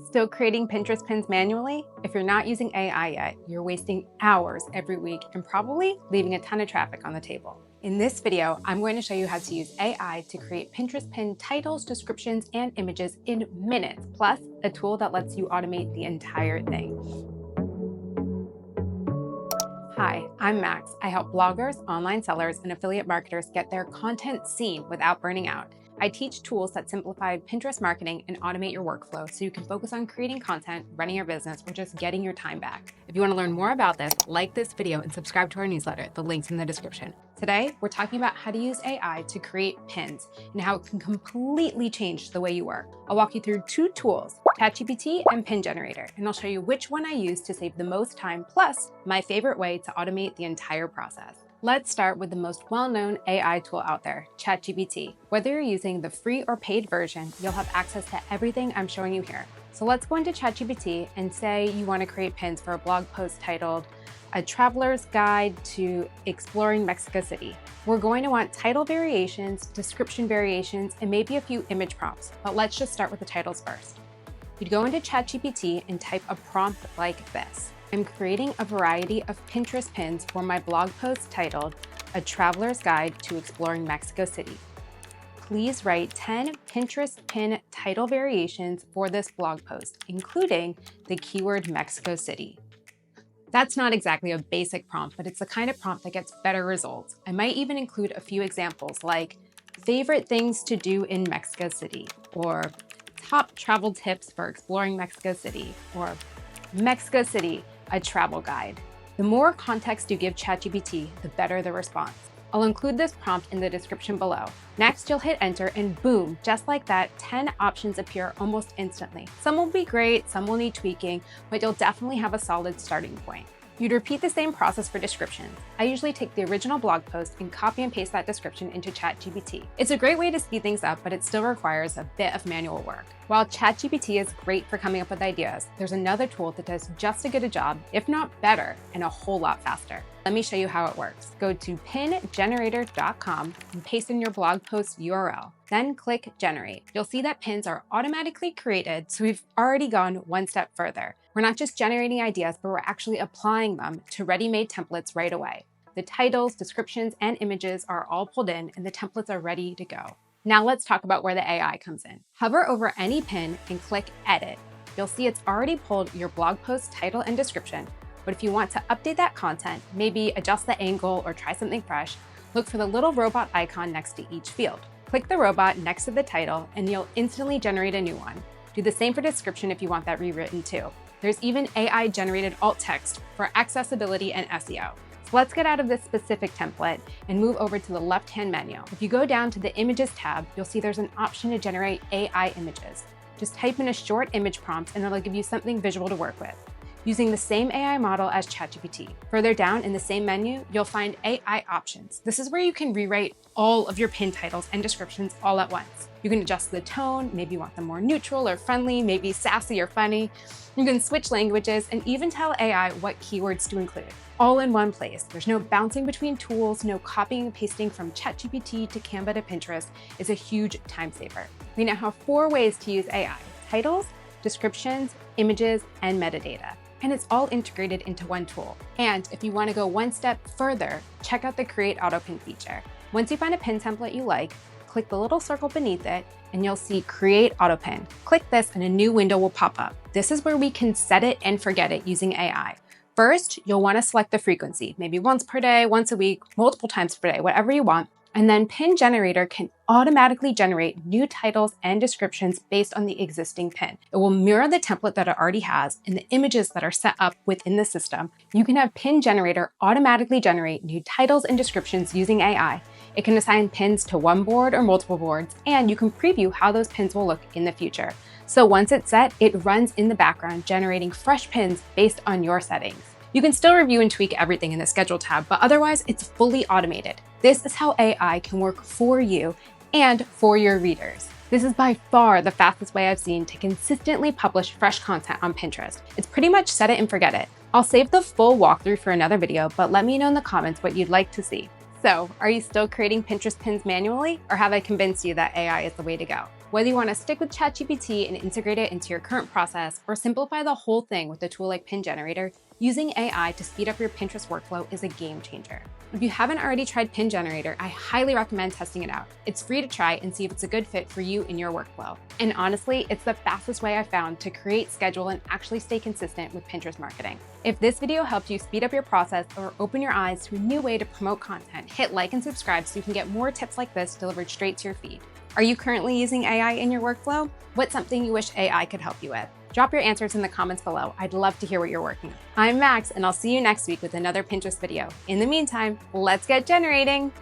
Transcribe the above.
Still creating Pinterest pins manually? If you're not using AI yet, you're wasting hours every week and probably leaving a ton of traffic on the table. In this video, I'm going to show you how to use AI to create Pinterest pin titles, descriptions, and images in minutes, plus a tool that lets you automate the entire thing. Hi, I'm Max. I help bloggers, online sellers, and affiliate marketers get their content seen without burning out. I teach tools that simplify Pinterest marketing and automate your workflow so you can focus on creating content, running your business, or just getting your time back. If you want to learn more about this, like this video and subscribe to our newsletter. The link's in the description. Today, we're talking about how to use AI to create pins and how it can completely change the way you work. I'll walk you through two tools, ChatGPT and Pin Generator, and I'll show you which one I use to save the most time, plus my favorite way to automate the entire process. Let's start with the most well-known AI tool out there, ChatGPT. Whether you're using the free or paid version, you'll have access to everything I'm showing you here. So let's go into ChatGPT and say you want to create pins for a blog post titled, A Traveler's Guide to Exploring Mexico City. We're going to want title variations, description variations, and maybe a few image prompts, but let's just start with the titles first. You'd go into ChatGPT and type a prompt like this. I'm creating a variety of Pinterest pins for my blog post titled, A Traveler's Guide to Exploring Mexico City. Please write 10 Pinterest pin title variations for this blog post, including the keyword Mexico City. That's not exactly a basic prompt, but it's the kind of prompt that gets better results. I might even include a few examples like favorite things to do in Mexico City, or top travel tips for exploring Mexico City, or Mexico City, a travel guide. The more context you give ChatGPT, the better the response. I'll include this prompt in the description below. Next, you'll hit enter and boom, just like that, 10 options appear almost instantly. Some will be great, some will need tweaking, but you'll definitely have a solid starting point. You'd repeat the same process for descriptions. I usually take the original blog post and copy and paste that description into ChatGPT. It's a great way to speed things up, but it still requires a bit of manual work. While ChatGPT is great for coming up with ideas, there's another tool that does just as good a job, if not better, and a whole lot faster. Let me show you how it works. Go to pingenerator.com and paste in your blog post URL. Then click Generate. You'll see that pins are automatically created, so we've already gone one step further. We're not just generating ideas, but we're actually applying them to ready-made templates right away. The titles, descriptions, and images are all pulled in, and the templates are ready to go. Now let's talk about where the AI comes in. Hover over any pin and click Edit. You'll see it's already pulled your blog post title and description, but if you want to update that content, maybe adjust the angle or try something fresh, look for the little robot icon next to each field. Click the robot next to the title and you'll instantly generate a new one. Do the same for description if you want that rewritten too. There's even AI-generated alt text for accessibility and SEO. So let's get out of this specific template and move over to the left-hand menu. If you go down to the Images tab, you'll see there's an option to generate AI images. Just type in a short image prompt and it'll give you something visual to work with, using the same AI model as ChatGPT. Further down in the same menu, you'll find AI options. This is where you can rewrite all of your pin titles and descriptions all at once. You can adjust the tone, maybe you want them more neutral or friendly, maybe sassy or funny. You can switch languages and even tell AI what keywords to include. All in one place. There's no bouncing between tools, no copying and pasting from ChatGPT to Canva to Pinterest. Is a huge time saver. We now have 4 ways to use AI: titles, descriptions, images, and metadata. And it's all integrated into one tool. And if you want to go one step further, check out the Create AutoPin feature. Once you find a pin template you like, click the little circle beneath it and you'll see Create AutoPin. Click this and a new window will pop up. This is where we can set it and forget it using AI. First, you'll want to select the frequency, maybe once per day, once a week, multiple times per day, whatever you want. And then Pin Generator can automatically generate new titles and descriptions based on the existing pin. It will mirror the template that it already has and the images that are set up within the system. You can have Pin Generator automatically generate new titles and descriptions using AI. It can assign pins to one board or multiple boards, and you can preview how those pins will look in the future. So once it's set, it runs in the background, generating fresh pins based on your settings. You can still review and tweak everything in the Schedule tab, but otherwise it's fully automated. This is how AI can work for you and for your readers. This is by far the fastest way I've seen to consistently publish fresh content on Pinterest. It's pretty much set it and forget it. I'll save the full walkthrough for another video, but let me know in the comments what you'd like to see. So, are you still creating Pinterest pins manually, or have I convinced you that AI is the way to go? Whether you want to stick with ChatGPT and integrate it into your current process or simplify the whole thing with a tool like Pin Generator, using AI to speed up your Pinterest workflow is a game changer. If you haven't already tried Pin Generator, I highly recommend testing it out. It's free to try and see if it's a good fit for you in your workflow. And honestly, it's the fastest way I've found to create, schedule, and actually stay consistent with Pinterest marketing. If this video helped you speed up your process or open your eyes to a new way to promote content, hit like and subscribe so you can get more tips like this delivered straight to your feed. Are you currently using AI in your workflow? What's something you wish AI could help you with? Drop your answers in the comments below. I'd love to hear what you're working on. I'm Max, and I'll see you next week with another Pinterest video. In the meantime, let's get generating.